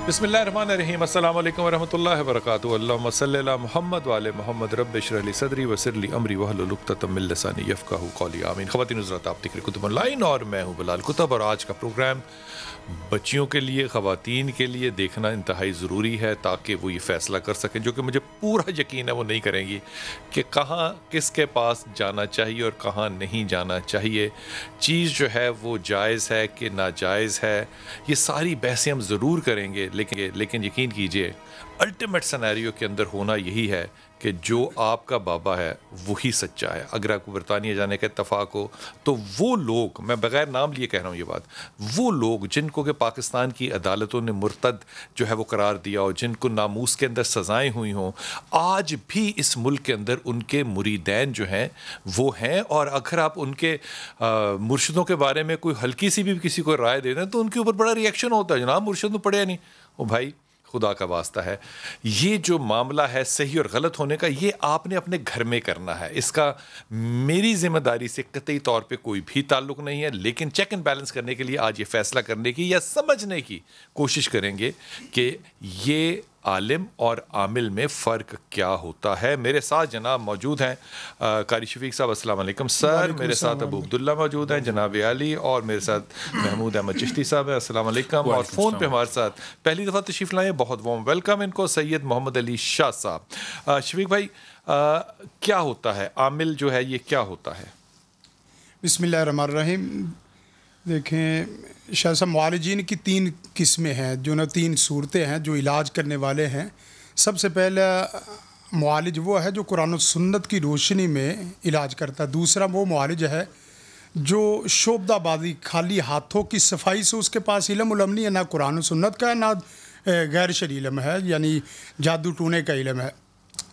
بسم اللہ الرحمن الرحیم السلام علیکم ورحمۃ اللہ وبرکاتہ اللہم صلی علی محمد وعلی محمد رب اشرح لی صدری ویسر لی امری واحلل عقدۃ من لسانی یفقہوا قولی آمین۔ خواتین حضرات، آپ دیکھ رہے کتب آن لائن اور میں ہوں بلال کتب، اور آج کا پروگرام بچیوں کے لیے، خواتین کے لیے دیکھنا انتہائی ضروری ہے تاکہ وہ یہ فیصلہ کر سکیں، جو کہ مجھے پورا یقین ہے وہ نہیں کریں گی، کہ کہاں کس کے پاس جانا چاہیے اور کہاں نہیں جانا چاہیے، چیز جو ہے وہ جائز ہے کہ ناجائز ہے، یہ ساری بحثیں ہم ضرور کریں گے، لیکن یقین کیجئے الٹیمیٹ سینیریو کے اندر ہونا یہی ہے کہ جو آپ کا بابا ہے وہی سچا ہے۔ اگر آپ کو برطانیہ جانے کا اتفاق ہو تو وہ لوگ، میں بغیر نام لیے کہہ رہا ہوں یہ بات، وہ لوگ جن کو کہ پاکستان کی عدالتوں نے مرتد جو ہے وہ قرار دیا ہو، جن کو ناموس کے اندر سزائیں ہوئی ہوں، آج بھی اس ملک کے اندر ان کے مریدین جو ہیں وہ ہیں، اور اگر آپ ان کے مرشدوں کے بارے میں کوئی ہلکی سی بھی کسی کو رائے دے دیں تو ان کے اوپر بڑا ریئیکشن ہوتا ہے، جناب مرشد تو پڑھے نہیں۔ او بھائی، خدا کا واسطہ ہے، یہ جو معاملہ ہے صحیح اور غلط ہونے کا، یہ آپ نے اپنے گھر میں کرنا ہے، اس کا میری ذمہ داری سے قطعی طور پہ کوئی بھی تعلق نہیں ہے، لیکن چیک اینڈ بیلنس کرنے کے لیے آج یہ فیصلہ کرنے کی یا سمجھنے کی کوشش کریں گے کہ یہ عالم اور عامل میں فرق کیا ہوتا ہے۔ میرے ساتھ جناب موجود ہیں قاری شفیق صاحب، السلام علیکم سر، میرے ساتھ ابو عبداللہ موجود ہیں، جناب علی، اور میرے ساتھ محمود احمد چشتی صاحب ہیں، السلام علیکم، اور فون پہ ہمارے ساتھ پہلی دفعہ تشریف لائے، بہت وارم ویلکم ان کو، سید محمد علی شاہ صاحب۔ شفیق بھائی، کیا ہوتا ہے عامل جو ہے، یہ کیا ہوتا ہے؟ بسم اللہ الرحمن الرحیم۔ دیکھیں شاہ صاحب، معالجین کی 3 قسمیں ہیں، جو نا 3 صورتیں ہیں جو علاج کرنے والے ہیں۔ سب سے پہلا معالج وہ ہے جو قرآن و سنت کی روشنی میں علاج کرتا ہے۔ دوسرا وہ معالج ہے جو شعبدہ بازی، خالی ہاتھوں کی صفائی سے اس کے پاس علم نہیں ہے، نہ قرآن و سنت کا ہے نہ غیر شرعی علم ہے، یعنی جادو ٹونے کا علم ہے،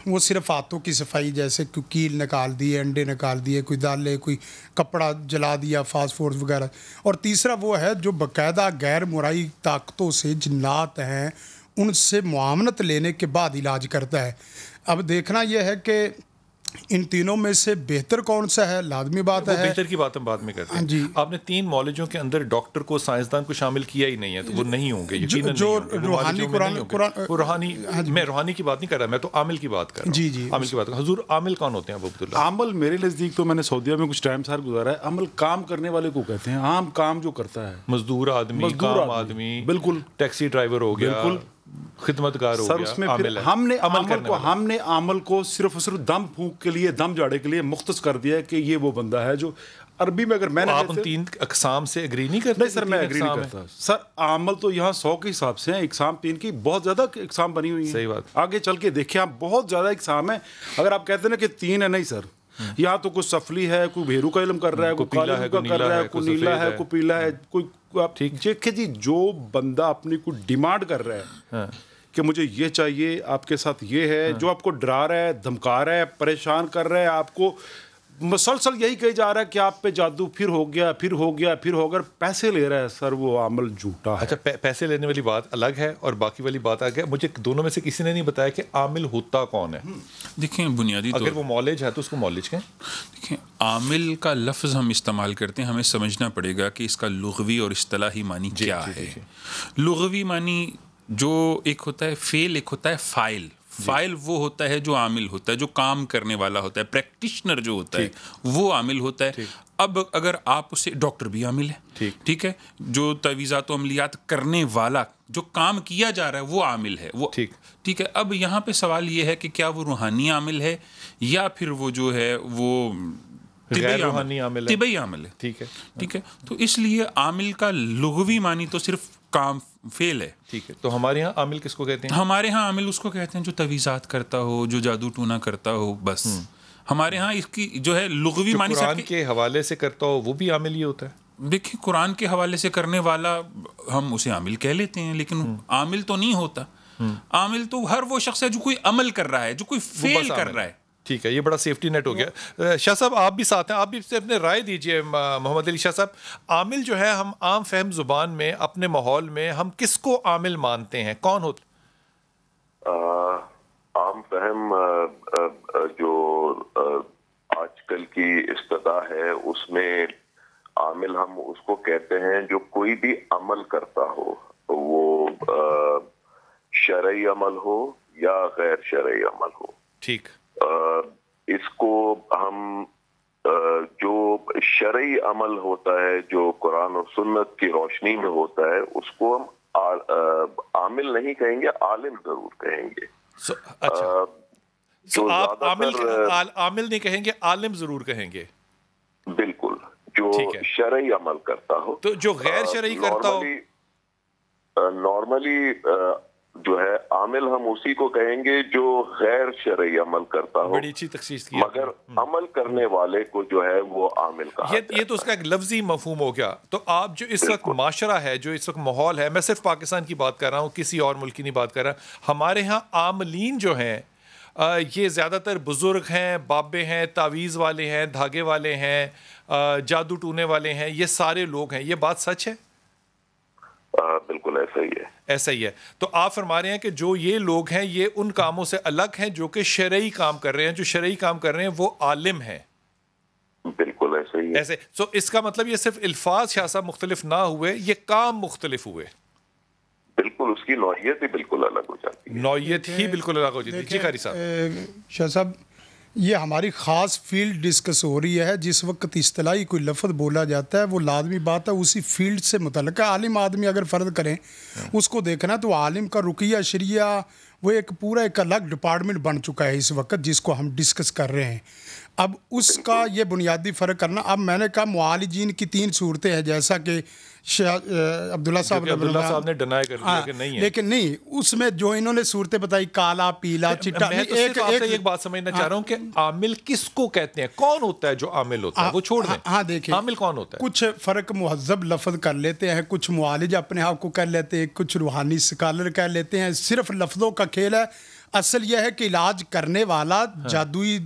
وہ صرف ہاتھوں کی صفائی، جیسے کوئی کیل نکال دیے، انڈے نکال دیے، کوئی دالے، کوئی کپڑا جلا دیا، فاسٹ فوڈ وغیرہ۔ اور تیسرا وہ ہے جو باقاعدہ غیر مرئی طاقتوں سے، جنات ہیں، ان سے معاونت لینے کے بعد علاج کرتا ہے۔ اب دیکھنا یہ ہے کہ ان تینوں میں سے بہتر کون سا ہے، لازمی بات ہے، بہتر کی بات ہم بعد میں کرتے ہیں۔ جی، آپ نے 3 معالجوں کے اندر ڈاکٹر کو، سائنسدان کو شامل کیا ہی نہیں ہے، تو وہ نہیں ہوں گے، یقیناً جو نہیں ہوں گے، روحانی روحانی، میں روحانی کی بات نہیں کر رہا، میں تو عامل کی بات کر رہا ہوں۔ جی جی، عامل کی بات کر رہا ہوں۔ حضور، عامل کون ہوتے ہیں ابو عبداللہ؟ عامل میرے نزدیک، تو میں نے سعودیہ میں کچھ ٹائم سار گزارا ہے، عمل کام کرنے والے کو کہتے ہیں، عام کام جو کرتا ہے، مزدور آدمی، کام آدمی، بالکل، ٹیکسی ڈرائیور ہو گیا، بالکل، خدمتگار ہو سر گیا، اس میں عامل ہے۔ ہم نے عمل کو صرف اور صرف دم پھونک کے لیے، دم جاڑے کے لیے مختص کر دیا ہے کہ یہ وہ بندہ ہے جو عربی میں، اگر میں نے آپ ان 3 اقسام سے اگری نہیں کرتے؟ نہیں سر، میں اگری نہیں کرتا سر۔ عمل تو یہاں 100 کے حساب سے ہیں، اقسام 3 کی بہت زیادہ اقسام بنی ہوئی ہیں، صحیح بات، آگے چل کے دیکھیں آپ، بہت زیادہ اقسام ہیں۔ اگر آپ کہتے ہیں نا کہ 3 ہے، نہیں سر، یہاں تو کوئی سفلی ہے، کوئی بھیرو کا علم کر رہا ہے، کوئی کالے کا کر رہا ہے، کوئی نیلا ہے، کوئی پیلا ہے، کوئی دیکھیں جی، جو بندہ اپنی کوئی ڈیمانڈ کر رہا ہے کہ مجھے یہ چاہیے، آپ کے ساتھ یہ ہے، جو آپ کو ڈرا رہا ہے، دھمکا رہا ہے، پریشان کر رہا ہے، آپ کو مسلسل یہی کہی جا رہا ہے کہ آپ پہ جادو پھر ہو گیا، پھر ہو گیا، پھر ہو، اگر پیسے لے رہا ہے سر، وہ عمل جھوٹا ہے۔ اچھا، پیسے لینے والی بات الگ ہے اور باقی والی بات الگ ہے۔ مجھے دونوں میں سے کسی نے نہیں بتایا کہ عامل ہوتا کون ہے۔ دیکھیں بنیادی طور، اگر وہ معالج ہے تو اس کو معالج کہیں۔ دیکھیں عامل کا لفظ ہم استعمال کرتے ہیں، ہمیں سمجھنا پڑے گا کہ اس کا لغوی اور اصطلاحی معنی کیا ہے۔ لغوی معنی جو ایک ہوتا ہے فعل، ایک ہوتا ہے فاعل۔ فاعل وہ ہوتا ہے جو عامل ہوتا ہے، جو کام کرنے والا ہوتا ہے، پریکٹیشنر جو ہوتا ہے وہ عامل ہوتا ہے۔ اب اگر آپ اسے، ڈاکٹر بھی عامل ہے، ٹھیک ہے، جو تعویذات و عملیات کرنے والا، جو کام کیا جا رہا ہے وہ عامل ہے، وہ ٹھیک ہے۔ اب یہاں پہ سوال یہ ہے کہ کیا وہ روحانی عامل ہے یا پھر وہ جو ہے وہ طبی عامل ہے، ٹھیک ہے۔ تو اس لیے عامل کا لغوی معنی تو صرف کام، فعل ہے، ٹھیک ہے۔ تو ہمارے ہاں عامل کس کو کہتے ہیں؟ ہمارے ہاں عامل اس کو کہتے ہیں جو تعویذات کرتا ہو، جو جادو ٹونا کرتا ہو، بس ہمارے ہاں اس کی جو ہے لغوی معنی قرآن کے حوالے سے کرتا ہو وہ بھی عامل ہی ہوتا ہے۔ دیکھیں قرآن کے حوالے سے کرنے والا ہم اسے عامل کہہ لیتے ہیں، لیکن عامل تو نہیں ہوتا۔ عامل تو ہر وہ شخص ہے جو کوئی عمل کر رہا ہے، جو کوئی فعل کر رہا ہے۔ ٹھیک ہے، یہ بڑا سیفٹی نیٹ ہو گیا۔ شاہ صاحب آپ بھی ساتھ ہیں، آپ بھی سے اپنے رائے دیجئے۔ محمد علی شاہ صاحب، عامل جو ہے ہم عام فہم زبان میں، اپنے ماحول میں ہم کس کو عامل مانتے ہیں، کون ہوتا؟ عام فہم جو آج کل کی اصطلاح ہے اس میں عامل ہم اس کو کہتے ہیں جو کوئی بھی عمل کرتا ہو، وہ شرعی عمل ہو یا غیر شرعی عمل ہو. ٹھیک. اس کو ہم جو شرعی عمل ہوتا ہے جو قرآن اور سنت کی روشنی میں ہوتا ہے اس کو ہم عامل نہیں کہیں گے, عالم ضرور کہیں گے. اچھا, آپ عامل نہیں کہیں گے, عالم ضرور کہیں گے. بالکل, جو شرعی عمل کرتا ہو. تو جو غیر شرعی کرتا ہو نارملی جو ہے عامل ہم اسی کو کہیں گے جو غیر شرعی عمل کرتا ہو. بڑی اچھی تخصیص کی, مگر عمل کرنے والے کو جو ہے وہ عامل کہا جاتا ہے. یہ تو اس کا ایک لفظی مفہوم ہو گیا. تو آپ جو اس وقت معاشرہ ہے, جو اس وقت ماحول ہے, میں صرف پاکستان کی بات کر رہا ہوں, کسی اور ملک کی نہیں بات کر رہا. ہمارے ہاں عاملین جو ہیں یہ زیادہ تر بزرگ ہیں, بابے ہیں, تعویذ والے ہیں, دھاگے والے ہیں, جادو ٹونے والے ہیں, یہ سارے لوگ ہیں. یہ بات سچ ہے؟ بالکل ایسا ہی ہے. ایسا ہی ہے. تو آپ فرما رہے ہیں کہ جو یہ لوگ ہیں یہ ان کاموں سے الگ ہیں جو کہ شرعی کام کر رہے ہیں. جو شرعی کام کر رہے ہیں وہ عالم ہیں. بالکل ایسا ہی ہے. ایسے سو اس کا مطلب یہ صرف الفاظ شاہ صاحب مختلف نہ ہوئے, یہ کام مختلف ہوئے. بالکل, اس کی نوعیت ہی بالکل الگ ہو جاتی ہے. نوعیت ہی بالکل الگ ہو جاتی ہے. جی قاری صاحب. شاہ صاحب, یہ ہماری خاص فیلڈ ڈسکس ہو رہی ہے. جس وقت اصطلاحی کوئی لفظ بولا جاتا ہے وہ لازمی بات ہے اسی فیلڈ سے متعلق ہے. عالم آدمی اگر فرض کریں اس کو دیکھنا تو عالم کا رقیہ شریعہ وہ ایک پورا ایک الگ ڈپارٹمنٹ بن چکا ہے اس وقت جس کو ہم ڈسکس کر رہے ہیں. اب اس کا یہ بنیادی فرق کرنا, اب میں نے کہا معالجین کی 3 صورتیں ہیں جیسا کہ عبداللہ صاحب نے ڈینائی کر دیا کہ نہیں ہے, لیکن نہیں اس میں جو انہوں نے صورتیں بتائی کالا پیلا چٹا. میں تو صرف آپ سے ایک بات سمجھنا چاہ رہا ہوں کہ عامل کس کو کہتے ہیں, کون ہوتا ہے جو عامل ہوتا ہے, وہ چھوڑ دیں. ہاں دیکھیں عامل کون ہوتا ہے. کچھ فرق مہذب لفظ کر لیتے ہیں, کچھ معالج اپنے آپ کو کر لیتے ہیں, کچھ روحانی سکالر کر لیتے ہیں. صرف لفظوں کا کھیل ہے. اصل یہ ہے کہ علاج کرنے والا, جادوئی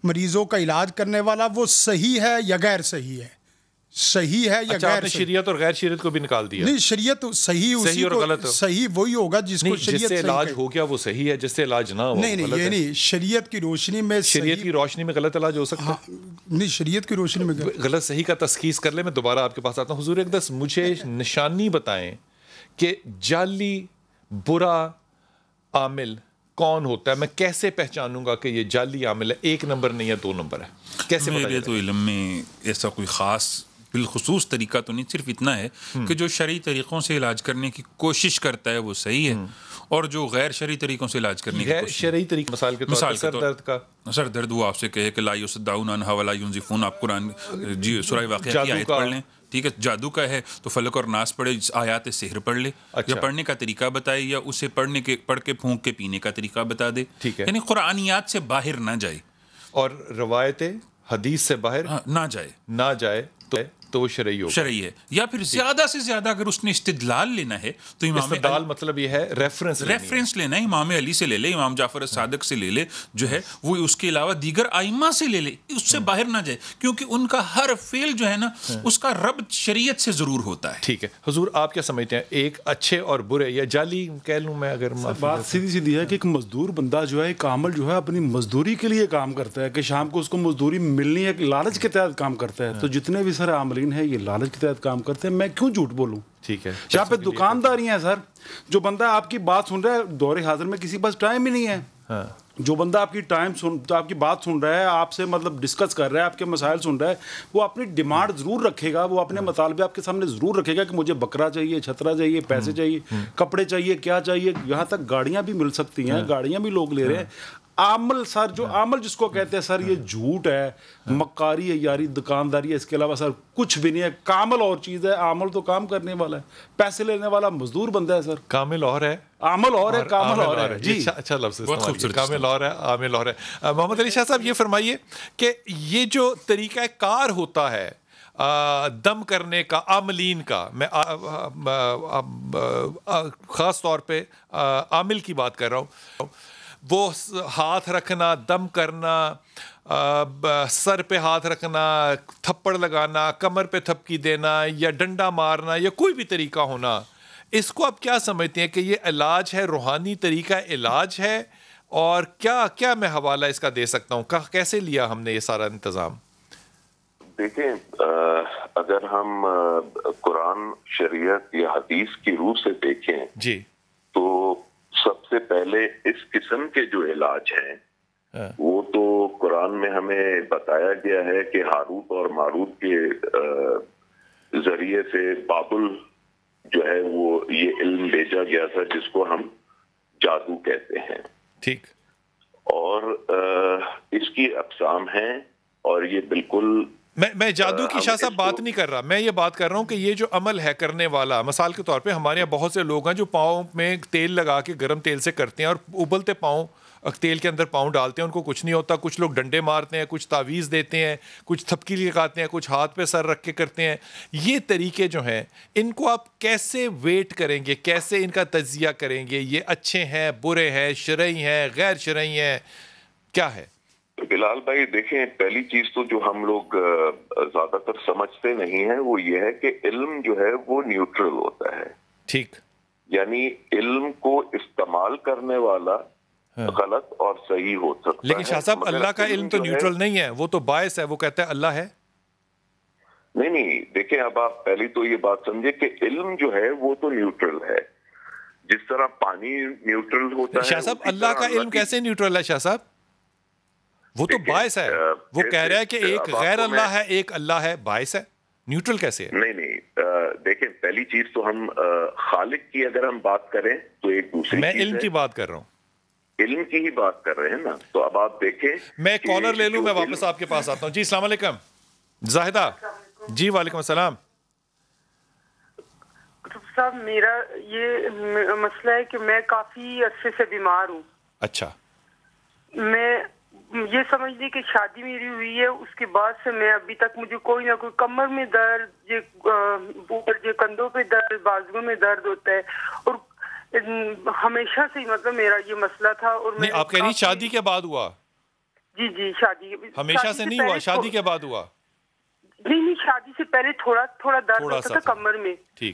مریضوں کا علاج کرنے والا, وہ صحیح ہے یا غیر صحیح ہے, صحیح ہے یا غیر. شریعت اور غیر شریعت کو بھی نکال دیا. نہیں, شریعت صحیح, اسی کو غلط, صحیح وہی ہوگا جس کو شریعت سے علاج ہو گیا وہ صحیح ہے, جس سے علاج نہ ہو. نہیں یہ نہیں, شریعت کی روشنی میں, شریعت کی روشنی میں غلط علاج ہو سکتا ہے. نہیں, شریعت کی روشنی میں غلط صحیح کا تشخیص کر لیں. میں دوبارہ آپ کے پاس آتا ہوں. حضور اقدس مجھے نشانی بتائیں کہ جعلی برا عامل کون ہوتا ہے. میں کیسے پہچانوں گا کہ یہ جعلی عامل ہے, 1 نمبر نہیں ہے 2 نمبر ہے, کیسے؟ میرے تو علم میں ایسا کوئی خاص بالخصوص طریقہ تو نہیں, صرف اتنا ہے کہ جو شرعی طریقوں سے علاج کرنے کی کوشش کرتا ہے وہ صحیح ہے, اور جو غیر شرعی طریقوں سے علاج کرنے کی کوشش, شرعی طریقے مثال کے طور پر سر درد کا, سر درد وہ آپ سے کہے کہ لا یصدعون عنہا ولا ینزفون, آپ قرآن جی سورہ واقعہ کی آیت پڑھ لیں. ٹھیک ہے, جادو کا ہے تو فلک اور ناس پڑھے, آیات سحر پڑھ لے, یا پڑھنے کا طریقہ بتائے, یا اسے پڑھ کے پھونک کے پینے کا طریقہ بتا دے. یعنی قرآنیات سے باہر نہ جائے اور روایت حدیث سے باہر نہ جائے تو وہ شرعی ہوگا, شرعی ہے. یا پھر زیادہ سے زیادہ اگر اس نے استدلال لینا ہے تو استدلال مطلب یہ ہے ریفرنس لینا ہے. امام علی سے لے لے, امام جعفر صادق سے لے لے, جو ہے وہ اس کے علاوہ دیگر ائمہ سے لے لے, اس سے باہر نہ جائے, کیونکہ ان کا ہر فعل جو ہے نا اس کا ربط شریعت سے ضرور ہوتا ہے. ٹھیک ہے حضور, آپ کیا سمجھتے ہیں ایک اچھے اور برے یا جعلی کہہ لوں میں, اگر بات سیدھی ہے کہ ایک مزدور بندہ جو ہے, ایک عامل جو ہے اپنی مزدوری کے لیے کام کرتا ہے کہ شام کو اس کو مزدوری ملنی ہے, لالچ کے تحت کام کرتا ہے. تو جتنے بھی سارے عاملین ہیں یہ لالچ کے تحت کام کرتے ہیں. میں کیوں جھوٹ بولوں؟ ٹھیک ہے, یہاں پہ دکانداریاں ہیں سر. جو بندہ آپ کی بات سن رہا ہے, دور حاضر میں کسی پاس ٹائم ہی نہیں ہے. جو بندہ آپ کی بات سن رہا ہے, آپ سے مطلب ڈسکس کر رہا ہے, آپ کے مسائل سن رہا ہے, وہ اپنی ڈیمانڈ ضرور رکھے گا, وہ اپنے مطالبے آپ کے سامنے ضرور رکھے گا کہ مجھے بکرا چاہیے, چھترا چاہیے, پیسے چاہیے, کپڑے چاہیے, کیا چاہیے. یہاں تک گاڑیاں بھی مل سکتی ہیں, گاڑیاں بھی لوگ لے رہے ہیں. عامل سر, جو عامل جس کو کہتے ہیں سر, یہ جھوٹ ہے, مکاری ہے, یاری دکانداری ہے, اس کے علاوہ سر کچھ بھی نہیں ہے. کامل اور چیز ہے, عامل تو کام کرنے والا ہے, پیسے لینے والا مزدور بندہ ہے. سر کامل اور ہے, عامل اور ہے, کامل اور ہے. جی اچھا لفظ استعمال, کامل اور ہے, عامل اور ہے. محمد علی شاہ صاحب یہ فرمائیے کہ یہ جو طریقہ کار ہوتا ہے دم کرنے کا عاملین کا, میں خاص طور پہ عامل کی بات کر رہا ہوں, وہ ہاتھ رکھنا, دم کرنا, سر پہ ہاتھ رکھنا, تھپڑ لگانا, کمر پہ تھپکی دینا, یا ڈنڈا مارنا, یا کوئی بھی طریقہ ہونا, اس کو آپ کیا سمجھتے ہیں کہ یہ علاج ہے, روحانی طریقہ علاج ہے, اور کیا میں حوالہ اس کا دے سکتا ہوں, کیسے لیا ہم نے یہ سارا انتظام؟ دیکھیں, اگر ہم قرآن, شریعت یا حدیث کی روح سے دیکھیں جی, تو سب پہلے اس قسم کے جو علاج ہیں وہ تو قرآن میں ہمیں بتایا گیا ہے کہ ہاروت اور ماروت کے ذریعے سے بابل جو ہے وہ یہ علم بھیجا گیا تھا جس کو ہم جادو کہتے ہیں. ٹھیک. اور اس کی اقسام ہیں اور یہ بالکل میں جادو کی شاہ صاحب بات نہیں کر رہا, میں یہ بات کر رہا ہوں کہ یہ جو عمل ہے کرنے والا, مثال کے طور پہ ہمارے یہاں بہت سے لوگ ہیں جو پاؤں میں تیل لگا کے گرم تیل سے کرتے ہیں اور ابلتے پاؤں تیل کے اندر پاؤں ڈالتے ہیں, ان کو کچھ نہیں ہوتا. کچھ لوگ ڈنڈے مارتے ہیں, کچھ تعویذ دیتے ہیں, کچھ تھپکی لگاتے ہیں, کچھ ہاتھ پہ سر رکھ کے کرتے ہیں. یہ طریقے جو ہیں ان کو آپ کیسے ویٹ کریں گے, کیسے ان کا تجزیہ کریں گے, یہ اچھے ہیں, برے ہیں, شرعی ہیں, غیر شرعی ہیں, کیا ہے؟ بلال بھائی دیکھیں, پہلی چیز تو جو ہم لوگ زیادہ تر سمجھتے نہیں ہیں وہ یہ ہے کہ علم جو ہے وہ نیوٹرل ہوتا ہے. ٹھیک. یعنی علم کو استعمال کرنے والا غلط اور صحیح ہو سکتا ہے. لیکن شاہ صاحب اللہ کا علم تو نیوٹرل نہیں ہے, وہ تو باعث ہے, وہ کہتا ہے اللہ ہے. نہیں دیکھیں, اب آپ پہلی تو یہ بات سمجھے کہ علم جو ہے وہ تو نیوٹرل ہے, جس طرح پانی نیوٹرل ہوتا ہے. شاہ صاحب اللہ کا علم کیسے نیوٹرل ہے شاہ صاحب؟ وہ تو باعث ہے, وہ کہہ رہا ہے کہ ایک غیر اللہ ہے, ایک اللہ ہے, باعث ہے, نیوٹرل کیسے ہے؟ نہیں دیکھیں, پہلی چیز تو ہم خالق کی اگر ہم بات کریں تو ایک دوسری, میں علم کی بات کر رہا ہوں, علم کی ہی بات کر رہے ہیں نا. تو اب آپ دیکھیں, میں کالر لے لوں, میں واپس آپ کے پاس آتا ہوں. جی السلام علیکم. زاہدہ جی وعلیکم السلام. صاحب میرا یہ مسئلہ ہے کہ میں کافی عرصے سے بیمار ہوں. اچھا. میں یہ سمجھ لی کہ شادی میری ہوئی ہے, اس کے بعد سے میں ابھی تک مجھے کوئی نہ کوئی کمر میں درد, یہ کندھوں پہ درد, بازوؤں میں درد ہوتا ہے, اور ہمیشہ سے مطلب میرا یہ مسئلہ تھا. اور نہیں, آپ کہہ رہی شادی کے بعد ہوا؟ جی شادی ہمیشہ سے نہیں ہوا, شادی کے بعد ہوا؟ نہیں, شادی سے پہلے تھوڑا درد ہوتا تھا کمر میں. جی,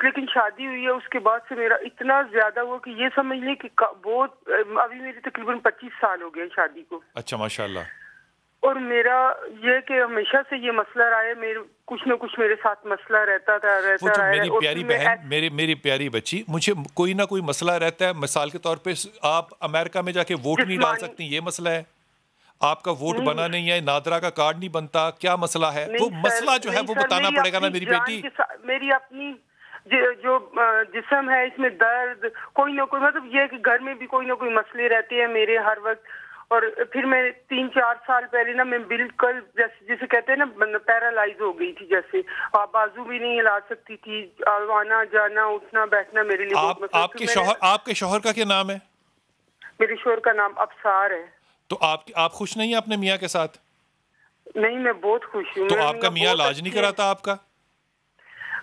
لیکن شادی ہوئی ہے اس کے بعد سے میرا اتنا زیادہ ہوا کہ یہ سمجھ لیں کہ بہت, ابھی میرے تقریباً 25 سال ہو گئے شادی کو. اچھا ماشاءاللہ. اور میرا یہ کہ ہمیشہ سے یہ مسئلہ رہا ہے, میرے کچھ نہ کچھ میرے ساتھ مسئلہ رہتا ہے. میری پیاری بہن, میری پیاری بچی, مجھے کوئی نہ کوئی مسئلہ رہتا ہے. مثال کے طور پہ آپ امریکہ میں جا کے ووٹ نہیں ڈال سکتی, یہ مسئلہ ہے. آپ کا ووٹ بنا نہیں ہے, نادرا کا کارڈ نہیں بنتا, کیا مسئلہ ہے؟ وہ مسئلہ جو ہے وہ بتانا پڑے گا نا میری بیٹی. میری اپنی جو جسم ہے اس میں درد, کوئی نہ کوئی, مطلب یہ کہ گھر میں بھی کوئی نہ کوئی مسئلے رہتے ہیں میرے ہر وقت. اور پھر میں 3-4 سال پہلے نا میں بالکل جسے کہتے ہیں نا پیرالائز ہو گئی تھی, جیسے بازو بھی نہیں ہلا سکتی تھی, آنا جانا اٹھنا بیٹھنا میرے لیے. آپ کے شوہر کا کیا نام ہے؟ میرے شوہر کا نام ابصار ہے. تو آپ خوش نہیں ہیں اپنے میاں کے ساتھ؟ نہیں, میں بہت خوش ہوں. تو آپ کا میاں علاج نہیں کراتا آپ کا؟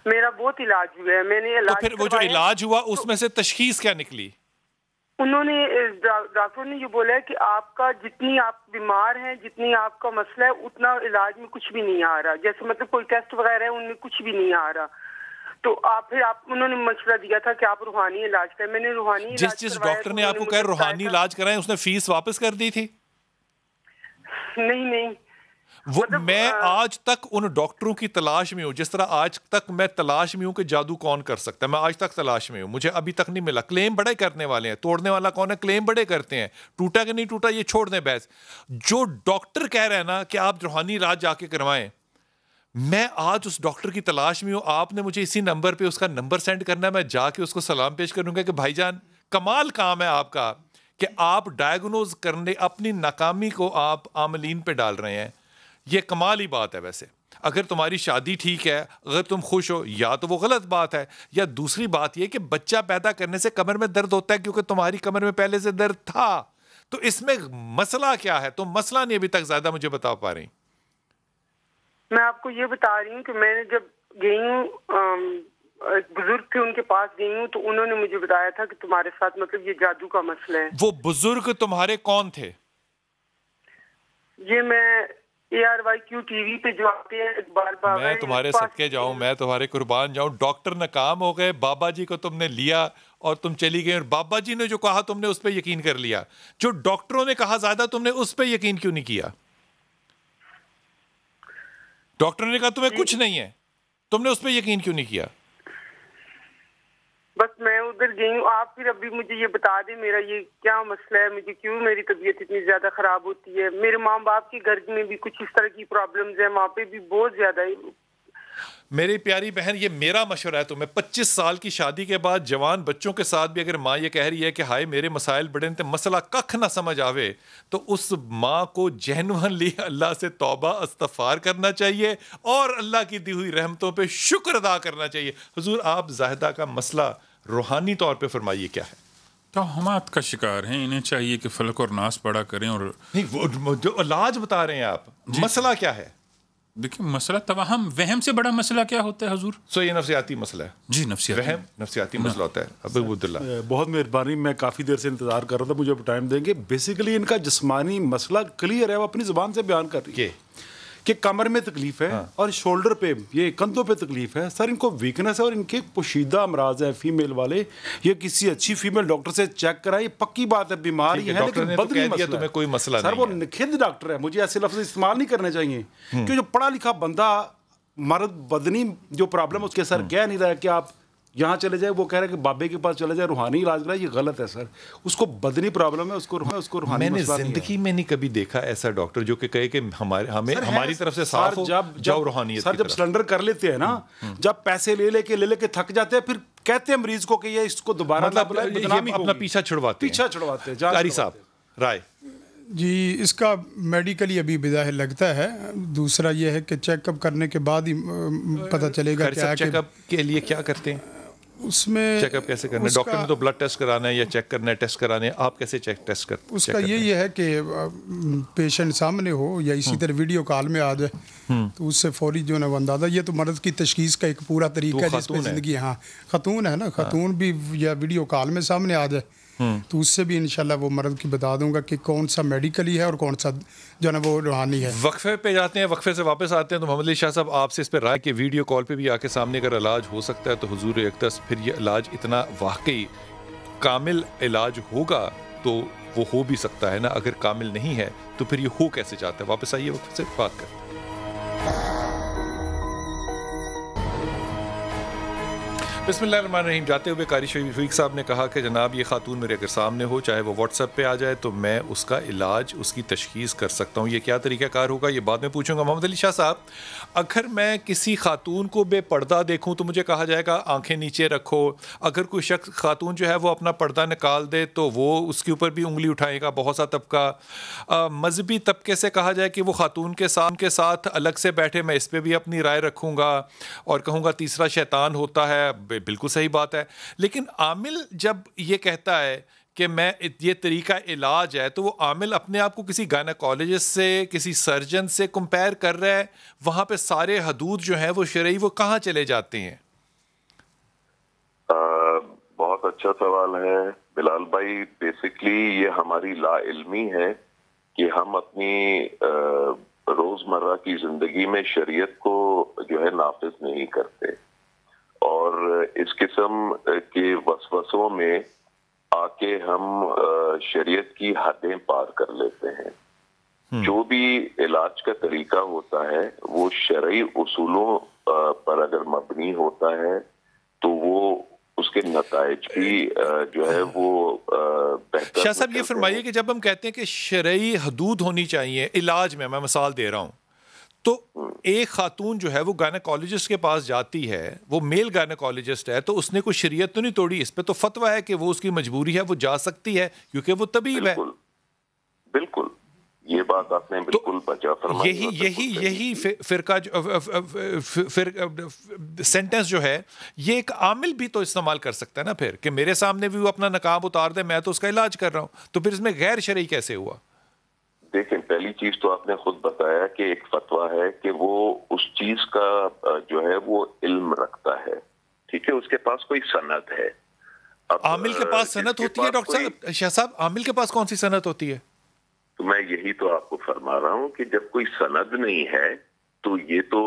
میرا بہت علاج ہوا ہے, میں نے علاج. تو پھر وہ جو علاج ہوا اس میں سے تشخیص کیا نکلی؟ انہوں نے, ڈاکٹر نے یہ بولا ہے کہ آپ کا جتنی آپ بیمار ہیں, جتنی آپ کا مسئلہ ہے, اتنا علاج میں کچھ بھی نہیں آ رہا. جیسے مطلب کوئی ٹیسٹ وغیرہ ہے ان میں کچھ بھی نہیں آ رہا. تو انہوں نے مشورہ دیا تھا کہ آپ روحانی علاج کریں. میں نے روحانی علاج جس ڈاکٹر نے آپ کو کہا روحانی علاج کرائیں, اس نے فیس واپس کر دی تھی؟ نہیں. وہ میں آج تک ان ڈاکٹروں کی تلاش میں ہوں, جس طرح آج تک میں تلاش میں ہوں کہ جادو کون کر سکتا ہے, میں آج تک تلاش میں ہوں, مجھے ابھی تک نہیں ملا. کلیم بڑے کرنے والے ہیں, توڑنے والا کون ہے؟ کلیم بڑے کرتے ہیں, ٹوٹا کہ نہیں ٹوٹا یہ چھوڑ دیں بحث. جو ڈاکٹر کہہ رہے ہیں نا کہ آپ روحانی علاج جا کے کروائیں, میں آج اس ڈاکٹر کی تلاش میں ہوں. آپ نے مجھے اسی نمبر پہ اس کا نمبر سینڈ کرنا ہے, میں جا کے اس کو سلام پیش کروں گا کہ بھائی جان کمال کام ہے آپ کا کہ آپ ڈائیگنوز کرنے اپنی ناکامی کو آپ عاملین پہ ڈال رہے ہیں. یہ کمال ہی بات ہے. ویسے اگر تمہاری شادی ٹھیک ہے, اگر تم خوش ہو, یا تو وہ غلط بات ہے, یا دوسری بات یہ کہ بچہ پیدا کرنے سے کمر میں درد ہوتا ہے کیونکہ تمہاری کمر میں پہلے سے درد تھا. تو اس میں مسئلہ کیا ہے؟ تم مسئلہ نہیں ابھی تک زیادہ مجھے بتا پا رہی. میں آپ کو یہ بتا رہی ہوں کہ میں نے جب گئی ہوں, بزرگ تھے ان کے پاس گئی ہوں, تو انہوں نے مجھے بتایا تھا کہ تمہارے ساتھ مطلب یہ جادو کا مسئلہ ہے. وہ بزرگ تمہارے کون تھے؟ یہ میں ARYQ ٹی وی پہ جو آتے ہیں اقبال بابا, میں تمہارے صدقے جاؤں, میں تمہارے قربان جاؤں. ڈاکٹر ناکام ہو گئے, بابا جی کو تم نے لیا اور تم چلی گئی, اور بابا جی نے جو کہا تم نے اس پہ یقین کر لیا. جو ڈاکٹروں نے کہا زیادہ تم نے اس پہ یقین کیوں نہیں کیا؟ ڈاکٹر نے کہا تمہیں کچھ نہیں ہے, تم نے اس پہ یقین کیوں نہیں کیا؟ بس میں ادھر گئی ہوں. آپ پھر ابھی مجھے یہ بتا دیں میرا یہ کیا مسئلہ ہے, مجھے کیوں میری طبیعت اتنی زیادہ خراب ہوتی ہے. میرے ماں باپ کے گھر میں بھی کچھ اس طرح کی پرابلمز ہیں, وہاں پہ بھی بہت زیادہ ہے. میری پیاری بہن, یہ میرا مشورہ ہے تمہیں, 25 سال کی شادی کے بعد جوان بچوں کے ساتھ بھی اگر ماں یہ کہہ رہی ہے کہ ہائے میرے مسائل بڑے تے مسئلہ ککھ نہ سمجھ آوے, تو اس ماں کو جینوئنلی اللہ سے توبہ استغفار کرنا چاہیے اور اللہ کی دی ہوئی رحمتوں پہ شکر ادا کرنا چاہیے. حضور, آپ زاہدہ کا مسئلہ روحانی طور پہ فرمائیے کیا ہے؟ توہمات کا شکار ہیں, انہیں چاہیے کہ فلک اور ناس پڑھا کریں. اور نہیں, وہ جو علاج بتا رہے ہیں آپ, مسئلہ کیا ہے؟ دیکھیں مسئلہ توہم, وہم سے بڑا مسئلہ کیا ہوتا ہے حضور؟ سو یہ نفسیاتی مسئلہ ہے. جی نفسیاتی, وہم نفسیاتی مسئلہ ہوتا ہے. ابو عبداللہ, بہت مہربانی, میں کافی دیر سے انتظار کر رہا تھا, مجھے ٹائم دیں گے. بیسیکلی ان کا جسمانی مسئلہ کلیئر ہے, وہ اپنی زبان سے بیان کر رہی ہے کہ کمر میں تکلیف ہے اور شولڈر پہ, یہ کندھوں پہ تکلیف ہے. سر ان کو ویکنس ہے اور ان کے پوشیدہ امراض ہیں فیمیل والے. یہ کسی اچھی فیمیل ڈاکٹر سے چیک کرائے, یہ پکی بات ہے بیماری ہے لیکن بدنی مسئلہ ہے. کوئی مسئلہ سر وہ نکھد ڈاکٹر ہے, مجھے ایسے لفظ استعمال نہیں کرنے چاہیے کہ جو پڑھا لکھا بندہ مرد بدنی جو پرابلم اس کے سر کہہ نہیں رہا ہے کہ آپ یہاں چلے جائے, وہ کہہ رہے ہیں کہ بابے کے پاس چلے جائے روحانی علاج کرائے. یہ غلط ہے سر, اس کو بدنی پرابلم ہے, اس کو روحانی مسئلہ. میں نے زندگی میں نہیں کبھی دیکھا ایسا ڈاکٹر جو کہ کہے کہ ہماری طرف سے صاف ہو, جاؤ روحانیت. سر جب سلنڈر کر لیتے ہیں نا, جب پیسے لے کے تھک جاتے ہیں, پھر کہتے ہیں مریض کو کہ یہ اس کو دوبارہ اپنا پیچھا چھڑواتے ہیں. قاری صاحب رائے جی, اس کا میڈیکلی ابھی بظاہر لگتا ہے. دوسرا یہ ہے کہ چیک اپ کرنے کے بعد ہی پتہ چلے گا کیا چیک اپ کے لیے کیا کرتے ہیں. اس میں چیک اپ کیسے کرنا ہے؟ ڈاکٹر نے تو بلڈ ٹیسٹ کرانا ہے یا چیک کرنا ہے, ٹیسٹ کرانے ہیں, آپ کیسے ٹیسٹ کرتے ہیں؟ اس کا یہی ہے کہ پیشنٹ سامنے ہو یا اسی طرح ویڈیو کال میں آ جائے تو اس سے فوری جو ہے نا وہ اندازہ. یہ تو مرض کی تشخیص کا ایک پورا طریقہ ہے جس پہ زندگی, ہاں خاتون ہے نا, خاتون بھی یا ویڈیو کال میں سامنے آ جائے تو اس سے بھی انشاءاللہ وہ مرض کی بتا دوں گا کہ کون سا میڈیکلی ہے اور کون سا جو ہے نا وہ روحانی ہے. وقفے پہ جاتے ہیں, وقفے سے واپس آتے ہیں. تو محمد علی شاہ صاحب, آپ سے اس پہ رائے کہ ویڈیو کال پہ بھی آ کے سامنے اگر علاج ہو سکتا ہے تو حضور اقدس پھر یہ علاج اتنا واقعی کامل علاج ہوگا تو وہ ہو بھی سکتا ہے نا, اگر کامل نہیں ہے تو پھر یہ ہو کیسے چاہتا ہے. واپس آئیے, وقفے سے بات کرتے ہیں. بسم اللہ الرحمن الرحیم. جاتے ہوئے قاری شفیق صاحب نے کہا کہ جناب یہ خاتون میرے اگر سامنے ہو, چاہے وہ واٹس ایپ پہ آ جائے, تو میں اس کا علاج, اس کی تشخیص کر سکتا ہوں. یہ کیا طریقہ کار ہوگا یہ بعد میں پوچھوں گا. محمد علی شاہ صاحب, اگر میں کسی خاتون کو بے پردہ دیکھوں تو مجھے کہا جائے گا آنکھیں نیچے رکھو. اگر کوئی شخص خاتون جو ہے وہ اپنا پردہ نکال دے تو وہ اس کے اوپر بھی انگلی اٹھائے گا بہت سا طبقہ. مذہبی طبقے سے کہا جائے کہ وہ خاتون کے ساتھ الگ سے بیٹھے, میں اس پہ بھی اپنی رائے رکھوں گا اور کہوں گا تیسرا شیطان ہوتا ہے. بالکل صحیح بات ہے, لیکن عامل جب یہ کہتا ہے کہ میں یہ طریقہ علاج ہے تو وہ عامل اپنے آپ کو کسی گائنیکالوجسٹ سے, کسی سرجن سے کمپیئر کر رہا ہے. وہاں پہ سارے حدود جو ہیں وہ شرعی وہ کہاں چلے جاتے ہیں؟ بہت اچھا سوال ہے بلال بھائی. بیسکلی یہ ہماری لا علمی ہے کہ ہم اپنی روزمرہ کی زندگی میں شریعت کو جو ہے نافذ نہیں کرتے, اور اس قسم کے وسوسوں میں آ کے ہم شریعت کی حدیں پار کر لیتے ہیں. جو بھی علاج کا طریقہ ہوتا ہے وہ شرعی اصولوں پر اگر مبنی ہوتا ہے تو وہ اس کے نتائج بھی جو ہے وہ بہتر. شاہ صاحب یہ فرمائیے کہ جب ہم کہتے ہیں کہ شرعی حدود ہونی چاہیے علاج میں مثال دے رہا ہوں, تو ایک خاتون جو ہے وہ گائنیکالوجسٹ کے پاس جاتی ہے, وہ میل گائنیکالوجسٹ ہے, تو اس نے کوئی شریعت تو نہیں توڑی, اس پہ تو فتویٰ ہے کہ وہ اس کی مجبوری ہے, وہ جا سکتی ہے کیونکہ وہ طبیب ہے. بالکل یہ بات آپ نے بالکل بچا فرمائی. یہی فرقہ سینٹنس جو ہے یہ ایک عامل بھی تو استعمال کر سکتا ہے نا پھر, کہ میرے سامنے بھی وہ اپنا نقاب اتار دے, میں تو اس کا علاج کر رہا ہوں, تو پھر اس میں غیر شرعی کیسے ہوا؟ دیکھیں, پہلی چیز تو آپ نے خود بتایا کہ ایک فتویٰ ہے کہ وہ اس چیز کا جو ہے وہ علم رکھتا ہے, ٹھیک ہے, اس کے پاس کوئی سند ہے. عامل کے پاس سند ہوتی ہے ڈاکٹر صاحب؟ شاہ صاحب, عامل کے پاس کون سی سند ہوتی ہے؟ تو میں یہی تو آپ کو فرما رہا ہوں کہ جب کوئی سند نہیں ہے تو یہ تو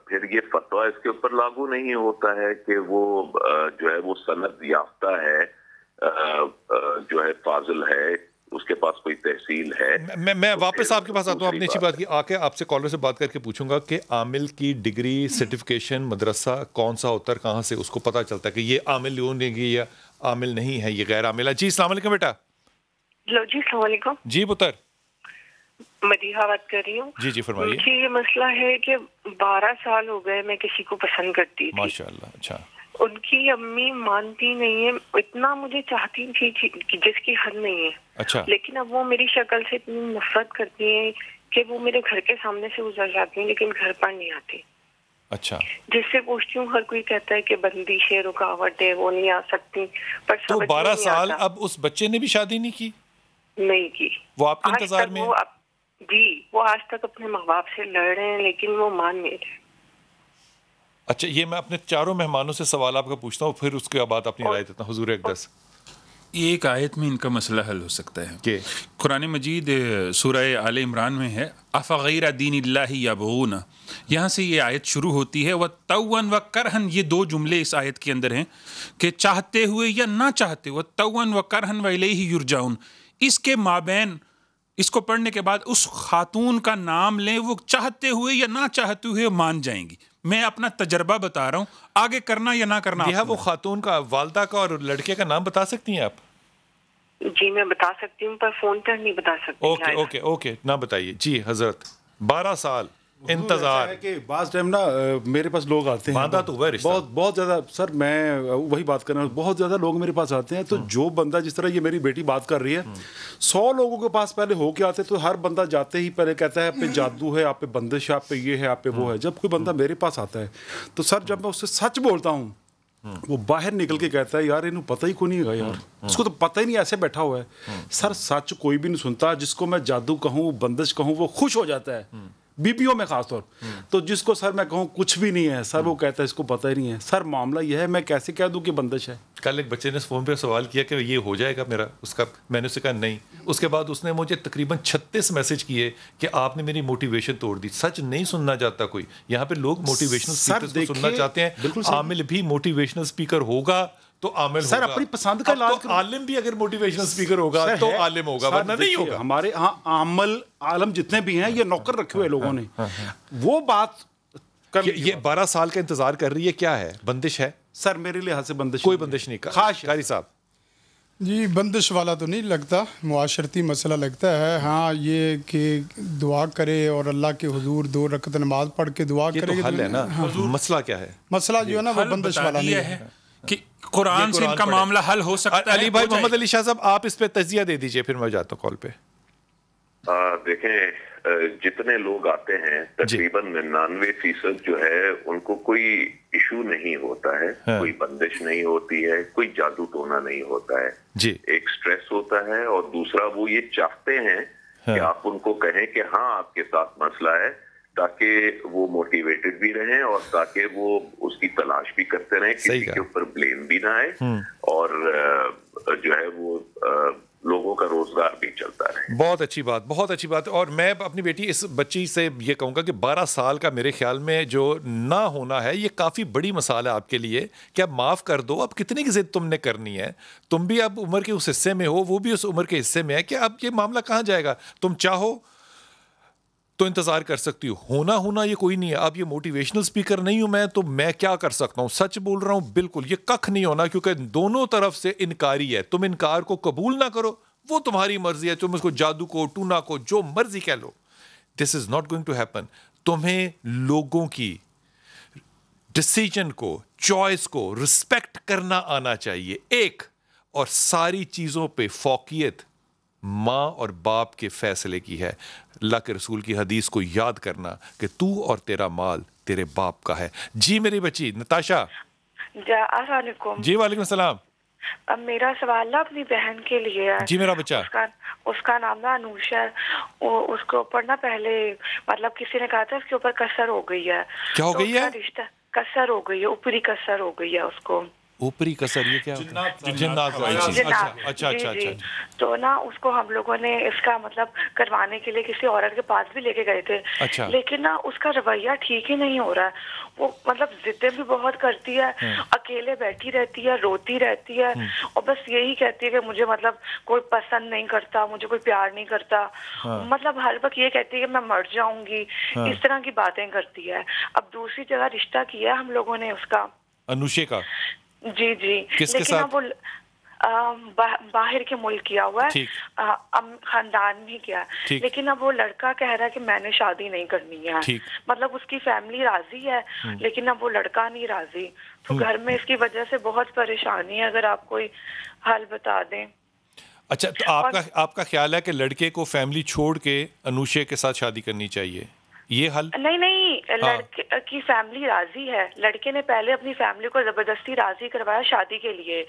پھر یہ فتویٰ اس کے اوپر لاگو نہیں ہوتا ہے کہ وہ جو ہے وہ سند یافتہ ہے, جو ہے فاضل ہے, اس اس کے پاس کوئی تحصیل ہے. میں واپس آپ کے پاس آتا ہوں. آپ نے اچھی بات کی. آ کے آپ سے کالر سے بات کر کے پوچھوں گا کہ عامل کی ڈگری سرٹیفکیشن مدرسہ کون سا ہوتا ہے, کہاں سے اس کو پتہ چلتا ہے کہ یہ عامل ہونے گی یا عامل نہیں ہے, یہ غیر عامل ہے. جی السلام علیکم بیٹا. ہلو جی السلام علیکم. جی پتر. مدیحہ بات کر رہی ہوں. جی فرمائیے. مجھے یہ مسئلہ ہے کہ 12 سال ہو گئے میں کسی کو پسند کرتی تھی. ماشاءاللہ. اچھا. ان کی امی مانتی نہیں ہے, اتنا مجھے چاہتی تھی جس کی حد نہیں ہے. اچھا. لیکن اب وہ میری شکل سے اتنی نفرت کرتی ہیں کہ وہ میرے گھر کے سامنے سے گزر جاتی ہیں لیکن گھر پر نہیں آتی. اچھا. جس سے پوچھتی ہوں ہر کوئی کہتا ہے کہ بندش ہے, رکاوٹ ہے, وہ نہیں آ سکتی. پر تو 12 سال اب اس بچے نے بھی شادی نہیں کی؟ نہیں کی. وہ آپ کے انتظار میں جی وہ آج تک اپنے ماں باپ سے لڑ رہے ہیں لیکن وہ مان نہیں رہے. اچھا یہ میں اپنے چاروں مہمانوں سے سوال آپ کا پوچھتا ہوں, پھر اس کے بعد اپنی رائے دیتا ہوں. حضور اقدس. ایک آیت میں ان کا مسئلہ حل ہو سکتا ہے کہ قرآن مجید سورہ آل عمران میں ہے افغیر دین اللہ یبغون, یہاں سے یہ آیت شروع ہوتی ہے. وَتَوًّا وَكَرْهًا, یہ 2 جملے اس آیت کے اندر ہیں کہ چاہتے ہوئے یا نہ چاہتے. وَتَوًّا وَكَرْهًا وَإِلَيْهِ يُرْجَعُونَ, اس کے مابین اس کو پڑھنے کے بعد اس خاتون کا نام لیں, وہ چاہتے ہوئے یا نہ چاہتے ہوئے مان جائیں گی. میں اپنا تجربہ بتا رہا ہوں, آگے کرنا یا نہ کرنا. یہ وہ خاتون کا, والدہ کا اور لڑکے کا نام بتا سکتی ہیں آپ؟ جی میں بتا سکتی ہوں پر فون پر نہیں بتا سکتی. اوکے نہ بتائیے. جی حضرت 12 سال انتظار ہے کہ بعض ٹائم نا میرے پاس لوگ آتے ہیں بہت زیادہ. سر میں وہی بات کر رہا ہوں, بہت زیادہ لوگ میرے پاس آتے ہیں. تو جو بندہ جس طرح یہ میری بیٹی بات کر رہی ہے 100 لوگوں کے پاس پہلے ہو کے آتے, تو ہر بندہ جاتے ہی پہلے کہتا ہے آپ پہ جادو ہے, آپ پہ بندش ہے, آپ پہ یہ ہے, آپ پہ وہ ہے. جب کوئی بندہ میرے پاس آتا ہے تو سر جب میں اس سے سچ بولتا ہوں وہ باہر نکل کے کہتا ہے یار انہوں پتہ ہی کو نہیں ہے, یار اس کو تو پتہ ہی نہیں, ایسے بیٹھا ہوا ہے. سر سچ کوئی بھی نہیں سنتا. جس کو میں جادو کہوں, بندش کہوں, وہ خوش ہو جاتا ہے, بیویوں میں خاص طور. تو جس کو سر میں کہوں کچھ بھی نہیں ہے سر, وہ کہتا ہے اس کو پتہ ہی نہیں ہے. سر معاملہ یہ ہے, میں کیسے کہہ دوں کہ بندش ہے. کل ایک بچے نے فون پہ سوال کیا کہ یہ ہو جائے گا میرا, اس کا میں نے اسے کہا نہیں. اس کے بعد اس نے مجھے تقریباً 36 میسج کیے کہ آپ نے میری موٹیویشن توڑ دی. سچ نہیں سننا چاہتا کوئی. یہاں پہ لوگ موٹیویشنل اسپیکرز کو سننا چاہتے ہیں. عامل بھی موٹیویشنل اسپیکر ہوگا تو عامل ہوگا. سر اپنی پسند کا علاج. عالم بھی اگر موٹیویشنل اسپیکر ہوگا تو عالم ہوگا, ورنہ نہیں ہوگا. ہمارے ہاں عالم جتنے بھی ہیں یہ نوکر رکھے ہوئے لوگوں نے. وہ بات یہ 12 سال کا انتظار کر رہی ہے, کیا ہے, بندش ہے؟ سر میرے لحاظ سے بندش کوئی بندش نہیں. قاری صاحب. جی بندش والا تو نہیں لگتا, معاشرتی مسئلہ لگتا ہے. ہاں یہ کہ دعا کرے اور اللہ کے حضور 2 رکعت نماز پڑھ کے دعا کرے, حل ہے نا. مسئلہ کیا ہے؟ مسئلہ جو ہے نا وہ بندش والا نہیں ہے کہ قرآن سے ان کا معاملہ حل ہو سکتا ہے. علی بھائی, محمد علی شاہ صاحب آپ اس پہ تجزیہ دے دیجئے, پھر میں جاتا ہوں کال پہ. دیکھیں جتنے لوگ آتے ہیں تقریباً 99% جو ہے ان کو کوئی ایشو نہیں ہوتا ہے, کوئی بندش نہیں ہوتی ہے, کوئی جادو ٹونا نہیں ہوتا ہے. ایک سٹریس ہوتا ہے, اور دوسرا وہ یہ چاہتے ہیں کہ آپ ان کو کہیں کہ ہاں آپ کے ساتھ مسئلہ ہے, تاکہ وہ موٹیویٹڈ بھی رہیں اور تاکہ وہ اس کی تلاش بھی کرتے رہیں, کسی کے اوپر بلیم بھی نہ آئے, اور جو ہے وہ لوگوں کا روزگار بھی چلتا رہے. بہت اچھی بات, بہت اچھی بات. اور میں اپنی بیٹی اس بچی سے یہ کہوں گا کہ 12 سال کا میرے خیال میں جو نہ ہونا ہے یہ کافی بڑی مثال ہے آپ کے لیے کہ اب معاف کر دو. اب کتنی کی ضد تم نے کرنی ہے, تم بھی اب عمر کے اس حصے میں ہو, وہ بھی اس عمر کے حصے میں ہے کہ اب یہ معاملہ کہاں جائے گا. تم چاہو تو انتظار کر سکتی ہو, ہونا یہ کوئی نہیں ہے. اب یہ موٹیویشنل اسپیکر نہیں ہوں میں, تو میں کیا کر سکتا ہوں. سچ بول رہا ہوں بالکل, یہ ککھ نہیں ہونا, کیونکہ دونوں طرف سے انکاری ہے. تم انکار کو قبول نہ کرو, وہ تمہاری مرضی ہے. تم اس کو جادو کو, ٹونا کو, جو مرضی کہہ لو, this is not going to happen. تمہیں لوگوں کی ڈسیجن کو, چوائس کو رسپیکٹ کرنا آنا چاہیے. ایک اور ساری چیزوں پہ فوقیت ماں اور باپ کے فیصلے کی ہے. اللہ کے رسول کی حدیث کو یاد کرنا کہ تو اور تیرا مال تیرے باپ کا ہے. جی میری بچی نتاشا. السلام علیکم. جی وعلیکم السلام. اب میرا سوال نا اپنی بہن کے لیے ہے. جی میرا بچہ. اس کا نام نا انوشا ہے. اس کے اوپر نا پہلے مطلب کسی نے کہا تھا اس کے اوپر کسر ہو گئی ہے. کیا ہو گئی ہے؟ رشتہ کسر ہو گئی ہے, اوپری کسر ہو گئی ہے اس کو. اوپری کسر یہ کیا ہوتا ہے؟ جنات والی چیز. اچھا. تو نا اس کو ہم لوگوں نے اس کا مطلب کروانے کے لیے کسی عورت کے پاس بھی لے کے گئے تھے. لیکن نا اس کا رویہ ٹھیک ہی نہیں ہو رہا ہے. وہ مطلب ضدیں بھی بہت کرتی ہے, اکیلے بیٹھی رہتی ہے, روتی رہتی ہے, اور بس یہی کہتی ہے کہ مجھے مطلب کوئی پسند نہیں کرتا, مجھے کوئی پیار نہیں کرتا. مطلب ہر وقت یہ کہتی ہے کہ میں مر جاؤں گی. اس طرح کی باتیں کرتی ہے. اب دوسری جگہ رشتہ کیا ہم لوگوں نے اس کا, انوشے کا. جی لیکن اب وہ باہر کے ملک کیا ہوا ہے, خاندان میں کیا, لیکن اب وہ لڑکا کہہ رہا ہے کہ میں نے شادی نہیں کرنی ہے. مطلب اس کی فیملی راضی ہے لیکن اب وہ لڑکا نہیں راضی. تو گھر میں اس کی وجہ سے بہت پریشانی ہے, اگر آپ کوئی حل بتا دیں. اچھا, تو آپ کا خیال ہے کہ لڑکے کو فیملی چھوڑ کے انوشے کے ساتھ شادی کرنی چاہیے, یہ حل؟ نہیں, لڑکے کی فیملی راضی ہے. لڑکے نے پہلے اپنی فیملی کو زبردستی راضی کروایا شادی کے لیے.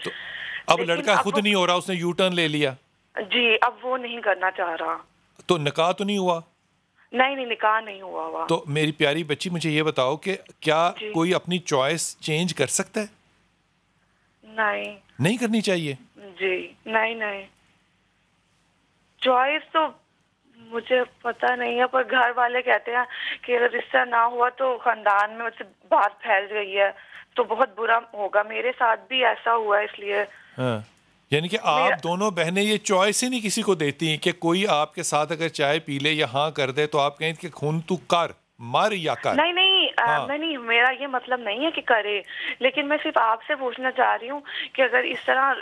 اب لڑکا خود نہیں ہو رہا, اس نے یو ٹرن لے لیا. جی, اب وہ نہیں کرنا چاہ رہا. تو نکاح تو نہیں ہوا؟ نہیں, نکاح نہیں ہوا. تو میری پیاری بچی مجھے یہ بتاؤ کہ کیا کوئی اپنی چوائس چینج کر سکتا ہے؟ نہیں کرنی چاہیے. جی نہیں, چوائس تو مجھے پتہ نہیں ہے, پر گھر والے کہتے ہیں کہ اگر رشتہ نہ ہوا تو خاندان میں بات پھیل گئی ہے تو بہت برا ہوگا. میرے ساتھ بھی ایسا ہوا ہے, اس لیے. یعنی کہ آپ دونوں بہنیں یہ چوائس ہی نہیں کسی کو دیتی ہیں کہ کوئی آپ کے ساتھ اگر چائے پی لے یا ہاں کر دے تو آپ کہیں کہ خون تو کر مر یا کر. نہیں, میرا یہ مطلب نہیں ہے کہ کرے, لیکن میں صرف آپ سے پوچھنا چاہ رہی ہوں کہ اگر اس طرح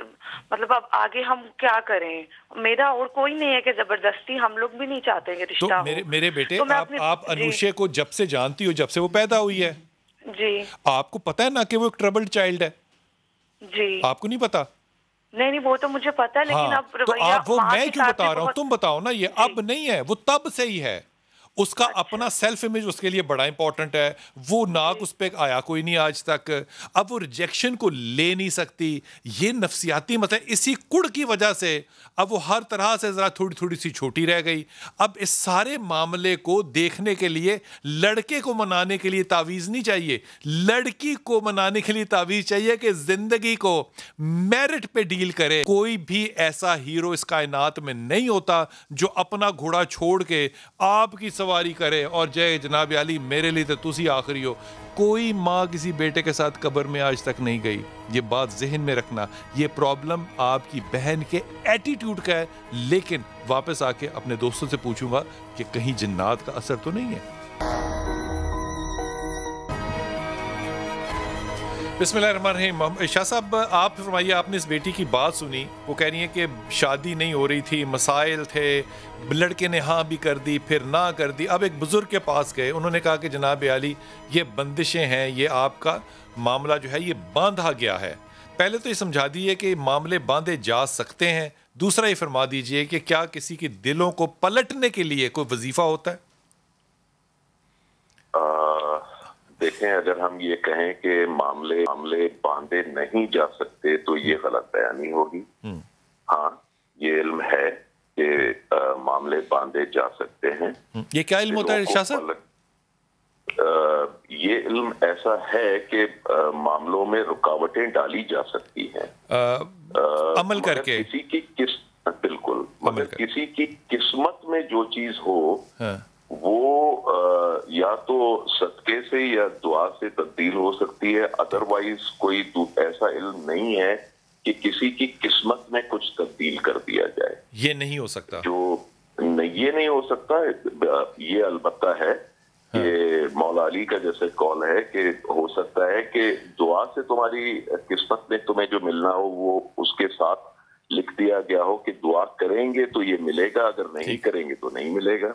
مطلب اب آگے ہم کیا کریں. میرا اور کوئی نہیں ہے کہ زبردستی, ہم لوگ بھی نہیں چاہتے کہ رشتہ ہو. میرے بیٹے, آپ انوشے کو جب سے جانتی ہو, جب سے وہ پیدا ہوئی ہے, جی آپ کو پتا ہے نا کہ وہ ایک ٹربلڈ چائلڈ ہے؟ جی. آپ کو نہیں پتا؟ نہیں, وہ تو مجھے پتا ہے, لیکن اب تو آپ وہ میں کیوں بتا رہا ہوں, تم بتاؤ نا. یہ اب نہیں ہے, وہ تب سے ہی ہے. اس کا اپنا سیلف امیج اس کے لیے بڑا امپورٹنٹ ہے. وہ ناک اس پہ آیا کوئی نہیں آج تک. اب وہ ریجیکشن کو لے نہیں سکتی. یہ نفسیاتی مطلب اسی کڑ کی وجہ سے اب وہ ہر طرح سے ذرا تھوڑی سی چھوٹی رہ گئی. اب اس سارے معاملے کو دیکھنے کے لیے لڑکے کو منانے کے لیے تعویذ نہیں چاہیے, لڑکی کو منانے کے لیے تعویذ چاہیے کہ زندگی کو میرٹ پہ ڈیل کرے. کوئی بھی ایسا ہیرو اس کائنات میں نہیں ہوتا جو اپنا گھوڑا چھوڑ کے آپ کی سواری کرے اور جے جناب علی میرے لیے تو تسی آخری ہو. کوئی ماں کسی بیٹے کے ساتھ قبر میں آج تک نہیں گئی. یہ بات ذہن میں رکھنا. یہ پرابلم آپ کی بہن کے ایٹیٹیوڈ کا ہے, لیکن واپس آ کے اپنے دوستوں سے پوچھوں گا کہ کہیں جنات کا اثر تو نہیں ہے. بسم اللہ الرحمن الرحیم. شاہ صاحب آپ فرمائیے, آپ نے اس بیٹی کی بات سنی, وہ کہہ رہی ہیں کہ شادی نہیں ہو رہی تھی, مسائل تھے, لڑکے نے ہاں بھی کر دی پھر نہ کر دی. اب ایک بزرگ کے پاس گئے, انہوں نے کہا کہ جناب علی یہ بندشیں ہیں, یہ آپ کا معاملہ جو ہے یہ باندھا گیا ہے. پہلے تو یہ سمجھا دیجیے کہ معاملے باندھے جا سکتے ہیں. دوسرا یہ فرما دیجئے کہ کیا کسی کے دلوں کو پلٹنے کے لیے کوئی وظیفہ ہوتا ہے؟ دیکھیں, اگر ہم یہ کہیں کہ معاملے باندھے نہیں جا سکتے تو یہ غلط بیانی ہوگی. ہاں, یہ علم ہے کہ معاملے باندھے جا سکتے ہیں. یہ کیا علم ہوتا ہے شاہ صاحب؟ یہ علم ایسا ہے کہ معاملوں میں رکاوٹیں ڈالی جا سکتی ہیں عمل کر کے. بالکل, مگر کسی کی قسمت میں جو چیز ہو وہ یا تو صدقے سے یا دعا سے تبدیل ہو سکتی ہے. ادروائز کوئی ایسا علم نہیں ہے کہ کسی کی قسمت میں کچھ تبدیل کر دیا جائے. یہ نہیں ہو سکتا. یہ نہیں ہو سکتا. یہ البتہ ہے کہ مولا علی کا جیسے قول ہے کہ ہو سکتا ہے کہ دعا سے تمہاری قسمت میں تمہیں جو ملنا ہو وہ اس کے ساتھ لکھ دیا گیا ہو کہ دعا کریں گے تو یہ ملے گا, اگر نہیں کریں گے تو نہیں ملے گا.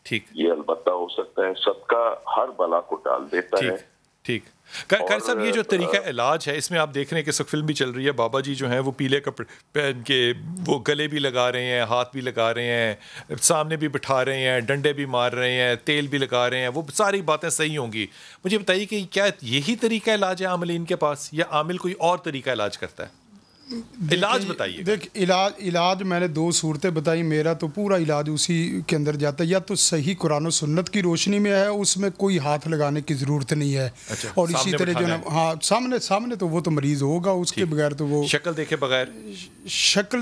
ٹھیک, یہ البتہ ہو سکتا ہے. صدقہ ہر بلا کو ٹال دیتا ہے. ٹھیک. خیر صاحب, یہ جو طریقہ علاج ہے اس میں آپ دیکھ رہے ہیں کہ اس وقت فلم بھی چل رہی ہے, بابا جی جو ہیں وہ پیلے کپڑے پہن کے وہ گلے بھی لگا رہے ہیں, ہاتھ بھی لگا رہے ہیں, سامنے بھی بٹھا رہے ہیں, ڈنڈے بھی مار رہے ہیں, تیل بھی لگا رہے ہیں. وہ ساری باتیں صحیح ہوں گی. مجھے بتائیے کہ کیا یہی طریقہ علاج ہے عاملین کے پاس, یا عامل کوئی اور طریقہ علاج کرتا ہے؟ علاج بتائیے. دیکھ علاج میں نے 2 صورتیں بتائی. میرا تو پورا علاج اسی کے اندر جاتا ہے. یا تو صحیح قرآن و سنت کی روشنی میں ہے, اس میں کوئی ہاتھ لگانے کی ضرورت نہیں ہے. اور اسی طرح جو ہے ہاں سامنے تو وہ تو مریض ہوگا, اس کے بغیر تو وہ شکل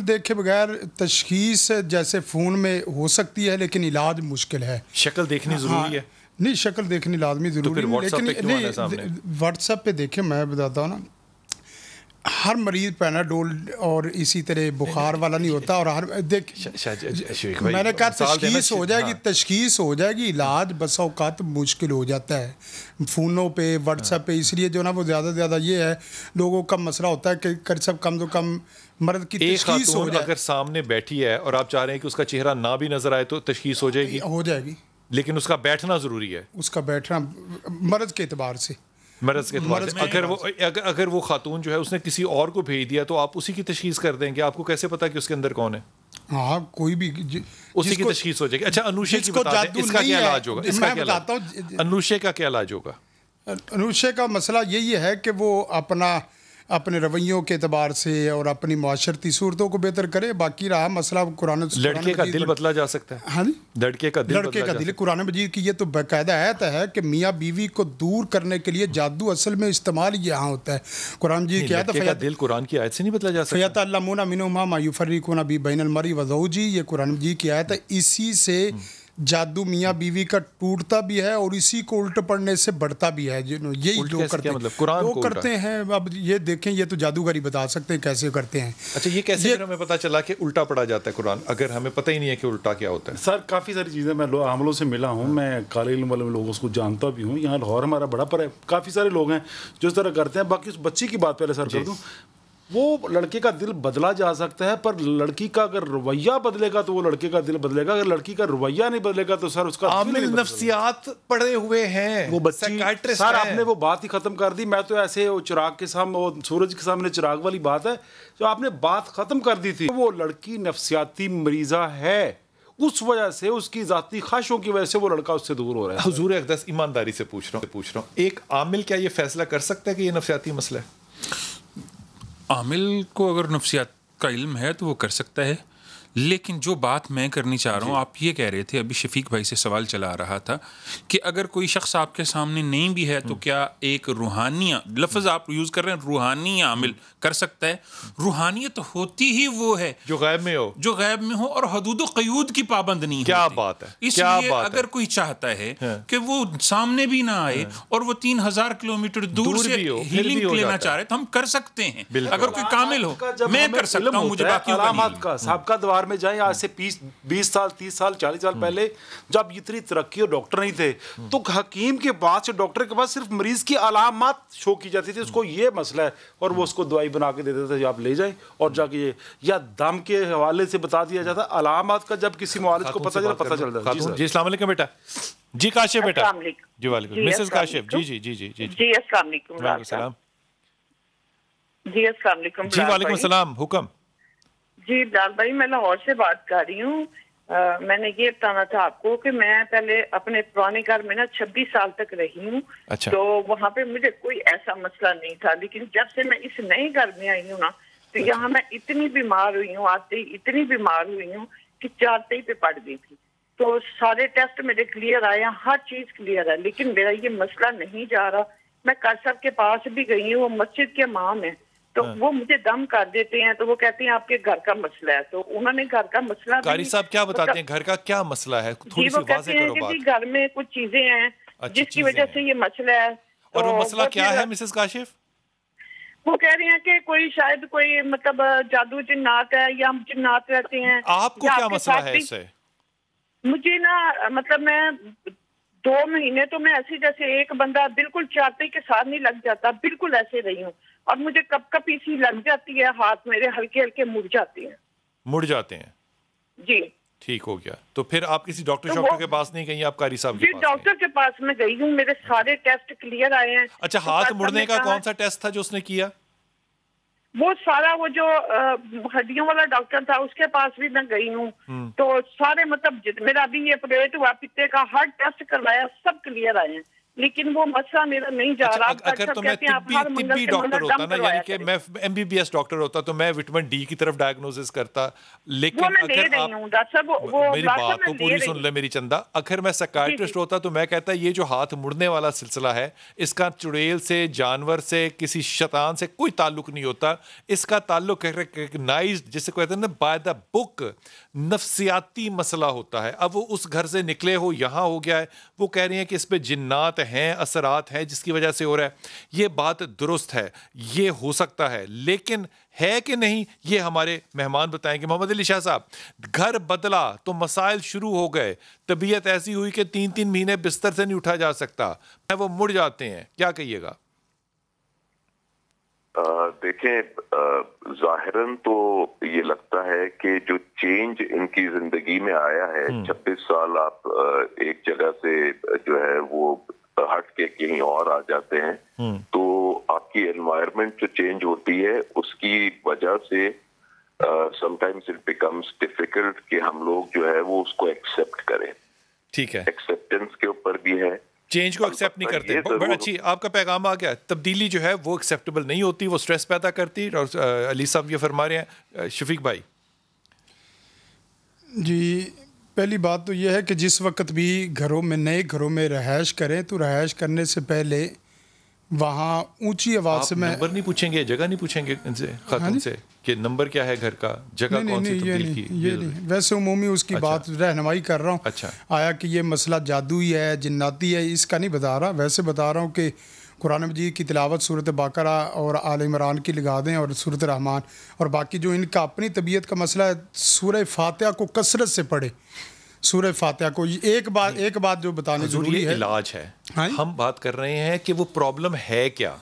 دیکھے بغیر تشخیص جیسے فون میں ہو سکتی ہے, لیکن علاج مشکل ہے. شکل دیکھنی ضروری ہے؟ نہیں, شکل دیکھنی لازمی ضروری ہے, لیکن واٹس ایپ پہ دیکھیں, میں بتاتا ہوں نا, ہر مریض پیناڈول اور اسی طرح بخار والا نہیں ہوتا. اور ہر دیکھ میں نے کہا تشخیص ہو جائے گی, علاج بس اوقات مشکل ہو جاتا ہے فونوں پہ, واٹس ایپ پہ. اس لیے جو نا وہ زیادہ سے زیادہ یہ ہے, لوگوں کا مسئلہ ہوتا ہے کہ سب کم تو کم مرد کی تشخیص ہو جائے. اگر سامنے بیٹھی ہے اور آپ چاہ رہے ہیں کہ اس کا چہرہ نہ بھی نظر آئے تو تشخیص ہو جائے گی, لیکن اس کا بیٹھنا ضروری ہے. اس کا بیٹھنا مرض کے اعتبار سے, اگر وہ خاتون جو ہے اس نے کسی اور کو بھیج دیا تو آپ اسی کی تشخیص کر دیں گے. آپ کو کیسے پتا کہ اس کے اندر کون ہے؟ ہاں, کوئی بھی اسی کی تشخیص ہو جائے گی. اچھا, انوشے کی بتا دیں, اس کا کیا علاج ہوگا؟ میں بتاتا ہوں انوشے کا کیا علاج ہوگا. انوشے کا مسئلہ یہی ہے کہ وہ اپنے رویوں کے اعتبار سے اور اپنی معاشرتی صورتوں کو بہتر کرے. باقی رہا مسئلہ قرآن, لڑکے کا دل بدلا جا سکتا ہے. ہاں جی, لڑکے کا دل قرآن مجید کی یہ تو باقاعدہ آیت ہے کہ میاں بیوی کو دور کرنے کے لیے جادو اصل میں استعمال یہاں ہوتا ہے. قرآن مجید کی آیت ہے, دل قرآن کی آیت سے نہیں بدلا جا سکتا. فَيَتَعَلَّمُونَ مِنْهُمَا مَا يُفَرِّقُونَ بَيْنَ الْمَرْءِ وَزَوْجِهِ, یہ قرآن مجید کی آیت ہے. اسی سے جادو میاں بیوی کا ٹوٹتا بھی ہے اور اسی کو الٹ پڑنے سے بڑھتا بھی ہے. یہی جو کرتے ہیں وہ کرتے ہیں. اب یہ دیکھیں, یہ تو جادوگری بتا سکتے ہیں کیسے کرتے ہیں. اچھا, یہ کیسے ہمیں پتا چلا کہ الٹا پڑا جاتا ہے قرآن, اگر ہمیں پتہ ہی نہیں ہے کہ الٹا کیا ہوتا ہے؟ سر کافی ساری چیزیں میں عاملوں سے ملا ہوں, میں کالے علم والے لوگوں کو جانتا بھی ہوں. یہاں لاہور ہمارا بڑا پر ہے, کافی سارے لوگ ہیں جو اس طرح کرتے ہیں. باقی اس بچی کی بات پہلے سر کر دوں, وہ لڑکے کا دل بدلا جا سکتا ہے, پر لڑکی کا اگر رویہ بدلے گا تو وہ لڑکے کا دل بدلے گا. اگر لڑکی کا رویہ نہیں بدلے گا تو سر اس کا عامل نفسیات پڑے ہوئے ہیں. وہ بچی سر آپ نے وہ بات ہی ختم کر دی. میں تو ایسے وہ چراغ کے سامنے, وہ سورج کے سامنے چراغ والی بات ہے جو آپ نے بات ختم کر دی تھی. وہ لڑکی نفسیاتی مریضہ ہے, اس وجہ سے اس کی ذاتی خواہشوں کی وجہ سے وہ لڑکا اس سے دور ہو رہا ہے. حضور اقدس ایمانداری سے پوچھ رہا ہوں, ایک عامل کیا یہ فیصلہ کر سکتا ہے کہ یہ نفسیاتی مسئلہ ہے؟ عامل کو اگر نفسیات کا علم ہے تو وہ کر سکتا ہے, لیکن جو بات میں کرنی چاہ رہا ہوں, آپ یہ کہہ رہے تھے ابھی, شفیق بھائی سے سوال چلا آ رہا تھا کہ اگر کوئی شخص آپ کے سامنے نہیں بھی ہے تو کیا ایک روحانی لفظ آپ یوز کر رہے ہیں, روحانی عامل کر سکتا ہے؟ روحانیت ہوتی ہی وہ ہے جو غیب میں ہو اور حدود و قیود کی پابند نہیں. کیا بات ہے. اس لیے اگر کوئی چاہتا ہے کہ وہ سامنے بھی نہ آئے اور وہ 3000 کلومیٹر دور سے ہیلنگ لینا چاہ رہے تو ہم کر سکتے ہیں. اگر کوئی کامل ہو, میں کر سکتا ہوں. مجھے باقیوں کا سابقہ دوار میں جائیں, آج سے 20 سال 30 سال 40 سال پہلے جب اتنی ترقی اور ڈاکٹر نہیں تھے تو حکیم کے پاس, ڈاکٹر کے پاس صرف مریض کی علامات شو کی جاتی تھی. اس کو یہ مسئلہ ہے اور وہ اس کو دوائی بنا کے دیتے تھے, آپ لے جائیں اور جا کے یا دم کے حوالے سے بتا دیا جاتا. علامات کا جب کسی معالج کو پتہ چلتا. جی السلام علیکم بیٹا. جی کاشف بیٹا. جی وعلیکم. مسز کاشف. جی جی السلام علیکم. وعلیکم السلام. جی السلام علیکم. جی وعلیکم السلام. حکم. جی بلال بھائی, میں لاہور سے بات کر رہی ہوں. میں نے یہ بتانا تھا آپ کو کہ میں پہلے اپنے پرانے گھر میں 26 سال تک رہی ہوں. تو وہاں پہ مجھے کوئی ایسا مسئلہ نہیں تھا, لیکن جب سے میں اس نئے گھر میں آئی ہوں نا تو یہاں میں اتنی بیمار ہوئی ہوں, آتے ہی اتنی بیمار ہوئی ہوں کہ چارتے پہ پڑ گئی تھی. تو سارے ٹیسٹ میرے کلیئر آئے ہیں, ہر چیز کلیئر ہے, لیکن میرا یہ مسئلہ نہیں جا رہا. میں قاری صاحب کے پاس بھی گئی ہوں, وہ مسجد کے امام ہیں, تو وہ مجھے دم کر دیتے ہیں, تو وہ کہتے ہیں آپ کے گھر کا مسئلہ ہے. تو انہوں نے گھر کا مسئلہ, قاری صاحب کیا بتاتے ہیں گھر کا کیا مسئلہ ہے؟ تھوڑی سی واضح کرو بات. جی گھر میں کچھ چیزیں ہیں جس کی وجہ سے یہ مسئلہ ہے. اور وہ مسئلہ کیا ہے مسز کاشف؟ وہ کہہ رہے ہیں کہ کوئی شاید کوئی مطلب جادو جنات ہے یا جنات رہتے ہیں. آپ کو کیا مسئلہ ہے اس سے؟ مجھے نا مطلب میں 2 مہینے تو میں ایسے جیسے ایک بندہ بالکل چاہتے کے ساتھ نہیں لگ جاتا, بالکل ایسے رہی ہوں. اور مجھے کب کب اسی لگ جاتی ہے, ہاتھ میرے ہلکے ہلکے مڑ جاتے ہیں. جی ٹھیک ہو گیا. تو پھر آپ کسی ڈاکٹر کے پاس نہیں گئی, آپ قاری صاحب کے پاس؟ جی ڈاکٹر کے پاس میں گئی ہوں, میرے سارے ٹیسٹ کلیئر آئے ہیں. اچھا, ہاتھ مڑنے کا کون سا ٹیسٹ تھا جو اس نے کیا؟ وہ سارا, وہ جو ہڈیوں والا ڈاکٹر تھا اس کے پاس بھی میں گئی ہوں. تو سارے مطلب میرا ابھی یہ آپریٹ ہوا پتے کا, ہر ٹیسٹ کروایا, سب کلیئر آئے ہیں, لیکن وہ مسئلہ میرا نہیں جا رہا. اگر تو میں طبی ڈاکٹر ہوتا نا, یعنی کہ میں MBBS ڈاکٹر ہوتا تو میں وٹامن ڈی کی طرف ڈائگنوسس کرتا, لیکن اگر آپ میری بات تو پوری سن لے میری چندہ, اگر میں سائیکائٹرسٹ ہوتا تو میں کہتا یہ جو ہاتھ مڑنے والا سلسلہ ہے اس کا چڑیل سے, جانور سے, کسی شیطان سے کوئی تعلق نہیں ہوتا. اس کا تعلق ریکگنائزڈ جسے کہتے ہیں نا بائی دا بک نفسیاتی مسئلہ ہوتا ہے. اب وہ اس گھر سے نکلے ہو, یہاں ہو گیا ہے, وہ کہہ رہی ہیں کہ اس پہ جنات ہیں, اثرات ہیں جس کی وجہ سے ہو رہا ہے. یہ بات درست ہے, یہ ہو سکتا ہے, لیکن ہے کہ نہیں یہ ہمارے مہمان بتائیں گے. محمد علی شاہ صاحب, گھر بدلا تو مسائل شروع ہو گئے, طبیعت ایسی ہوئی کہ 3 مہینے بستر سے نہیں اٹھا جا سکتا, وہ مڑ جاتے ہیں, کیا کہیے گا؟ دیکھیں, ظاہراً تو یہ لگتا ہے کہ جو چینج ان کی زندگی میں آیا ہے, 26 سال آپ ایک جگہ سے جو ہے وہ ہٹ کے کہیں اور آ جاتے ہیں, تو آپ کی انوائرمنٹ جو چینج ہوتی ہے اس کی وجہ سے some times it becomes difficult کہ ہم لوگ جو ہے وہ اس کو ایکسیپٹ کریں. ٹھیک ہے, ایکسیپٹنس کے اوپر بھی ہے, چینج کو ایکسیپٹ نہیں کرتے. بڑا اچھی آپ کا پیغام آ گیا. تبدیلی جو ہے وہ ایکسیپٹیبل نہیں ہوتی, وہ سٹریس پیدا کرتی. اور علی صاحب یہ فرما رہے ہیں. شفیق بھائی جی, پہلی بات تو یہ ہے کہ جس وقت بھی گھروں میں, نئے گھروں میں رہائش کریں تو رہائش کرنے سے پہلے وہاں اونچی آواز سے میں نمبر نہیں پوچھیں گے, جگہ نہیں پوچھیں گے ان سے, خاتون سے کہ نمبر کیا ہے گھر کا, جگہ کون سی تبدیل کی, یہ نہیں, ویسے عمومی اس کی بات رہنمائی کر رہا ہوں. اچھا, آیا کہ یہ مسئلہ جادوئی ہے, جناتی ہے, اس کا نہیں بتا رہا. ویسے بتا رہا ہوں کہ قرآن مجید کی تلاوت صورت بقرہ اور آل عمران کی لگا دیں اور صورت رحمان, اور باقی جو ان کا اپنی طبیعت کا مسئلہ ہے سورہ فاتحہ کو کثرت سے پڑھے. سورہ فاتحہ کو ایک بات جو بتانے ضروری ہے, علاج ہے. ہم بات کر رہے ہیں کہ وہ پرابلم ہے کیا,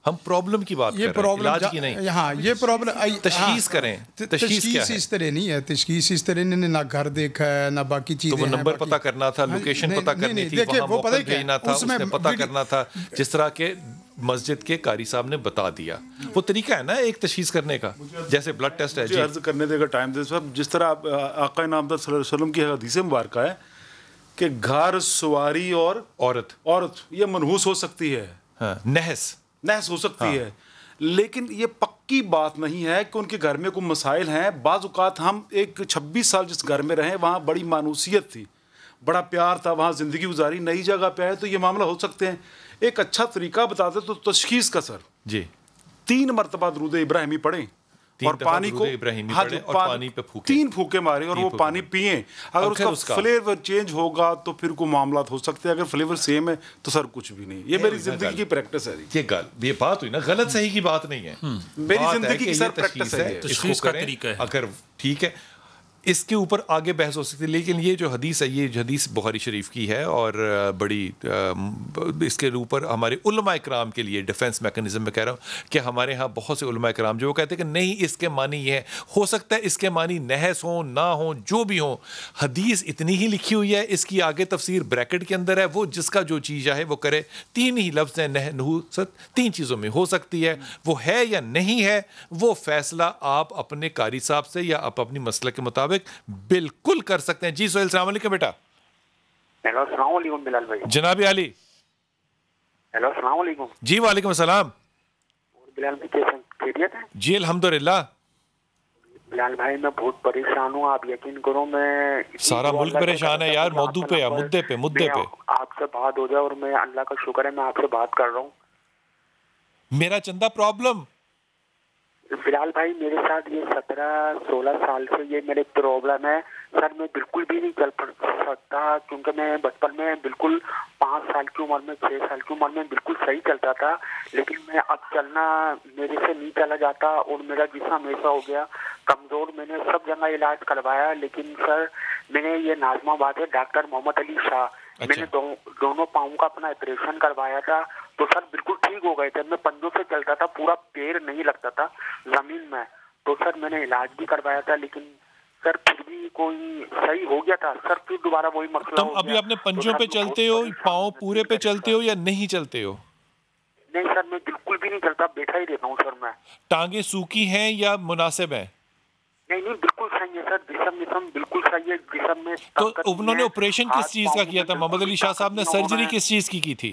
ہم پرابلم کی بات کر رہے ہیں, علاج کی نہیں. ہاں, یہ پرابلم تشخیص کریں. تشخیص اس طرح نہیں ہے, تشخیص اس طرح نہیں, نہ گھر دیکھا ہے نہ باقی چیزیں. تو وہ نمبر پتہ کرنا تھا, لوکیشن پتہ کرنی تھی, وہاں موقع بھیجنا تھا, اس میں پتہ کرنا تھا, جس طرح کے مسجد کے قاری صاحب نے بتا دیا. وہ طریقہ ہے نا ایک تشخیص کرنے کا, جیسے بلڈ ٹیسٹ ہے. جی, عرض کرنے دے گا ٹائم دے صاحب, جس طرح آقا نامدار صلی اللہ علیہ وسلم کی حدیث مبارکہ ہے کہ گھر, سواری اور عورت یہ منحوس ہو سکتی ہے, نحس ہو سکتی ہے, لیکن یہ پکی بات نہیں ہے کہ ان کے گھر میں کوئی مسائل ہیں. بعض اوقات ہم 26 سال جس گھر میں رہیں وہاں بڑی مانوسیت تھی, بڑا پیار تھا, وہاں زندگی گزاری, نئی جگہ پہ آئے تو یہ معاملہ ہو سکتے ہیں. ایک اچھا طریقہ بتاتے تو تشخیص کا سر, جی 3 مرتبہ درود ابراہیمی پڑھیں اور پانی کو پانی پہ 3 پھوکے ماریں اور وہ پانی پئیں. اگر اس کا فلیور چینج ہوگا تو پھر کوئی معاملات ہو سکتے ہیں, اگر فلیور سیم ہے تو سر کچھ بھی نہیں. یہ میری زندگی کی پریکٹس ہے. یہ بات ہوئی نا, غلط صحیح کی بات نہیں ہے, میری زندگی کی سر پریکٹس ہے. تشخیص کا طریقہ ہے, اگر ٹھیک ہے اس کے اوپر آگے بحث ہو سکتی ہے. لیکن یہ جو حدیث ہے, یہ حدیث بخاری شریف کی ہے, اور بڑی اس کے اوپر ہمارے علماء اکرام کے لیے ڈیفنس میکنزم میں کہہ رہا ہوں کہ ہمارے ہاں بہت سے علماء اکرام جو وہ کہتے ہیں کہ نہیں اس کے معنی یہ ہے, ہو سکتا ہے اس کے معنی نحس ہوں نہ ہوں, جو بھی ہوں, حدیث اتنی ہی لکھی ہوئی ہے, اس کی آگے تفسیر بریکٹ کے اندر ہے, وہ جس کا جو چیز ہے وہ کرے. 3 ہی لفظ ہیں, نحوست 3 چیزوں میں ہو سکتی ہے, وہ ہے یا نہیں ہے, وہ فیصلہ آپ اپنے قاری صاحب سے یا آپ اپنی مسلک کے مطابق بالکل کر سکتے ہیں. جی سہیل, السلام علیکم بیٹا. ہیلو, السلام علیکم بلال بھائی. جناب علی. ہیلو, السلام علیکم. جی وعلیکم السلام. بلال بھائی کیسے, خیریت ہے؟ جی الحمدللہ. بلال بھائی میں بہت پریشان ہوں, آپ یقین کرو میں سارا ملک پریشان ہے یار, موضوع پہ, مدے پہ آپ سے بات ہو جائے, اور میں اللہ کا شکر ہے میں آپ سے بات کر رہا ہوں. میرا چندہ پرابلم بلال بھائی میرے ساتھ یہ 17-16 سال سے یہ میرے پرابلم ہے سر. میں بالکل بھی نہیں چل سکتا, کیونکہ میں بچپن میں بالکل 5 سال کی عمر میں 6 سال کی عمر میں بالکل صحیح چلتا تھا, لیکن میں اب چلنا میرے سے نہیں چلا جاتا, اور میرا جسم ایسا ہو گیا کمزور. میں نے سب جگہ علاج کروایا, لیکن سر میں نے یہ نازم آباد ہے ڈاکٹر محمد علی شاہ, میں نے دونوں پاؤں کا اپنا آپریشن کروایا تھا, تو سر بالکل ٹھیک ہو گئے تھے. میں پنجوں سے چلتا تھا, پورا پیر نہیں لگتا تھا زمین میں. تو سر میں نے علاج بھی کروایا تھا, لیکن سر پھر بھی کوئی صحیح ہو گیا تھا. سر پھر دوبارہ وہی مسئلہ ہو گیا. تم ابھی اپنے پنجوں پہ چلتے ہو, پاؤں پورے پہ چلتے ہو یا نہیں چلتے ہو؟ نہیں سر, میں بالکل بھی نہیں چلتا, بیٹھا ہی رہتا ہوں سر. میں ٹانگیں سوکھی ہیں یا مناسب ہیں؟ نہیں بالکل صحیح ہے سر, جسم بالکل صحیح ہے, جسم میں. تو انہوں نے آپریشن کس چیز کا کیا تھا محمد علی شاہ صاحب نے؟ سرجری کس چیز کی تھی؟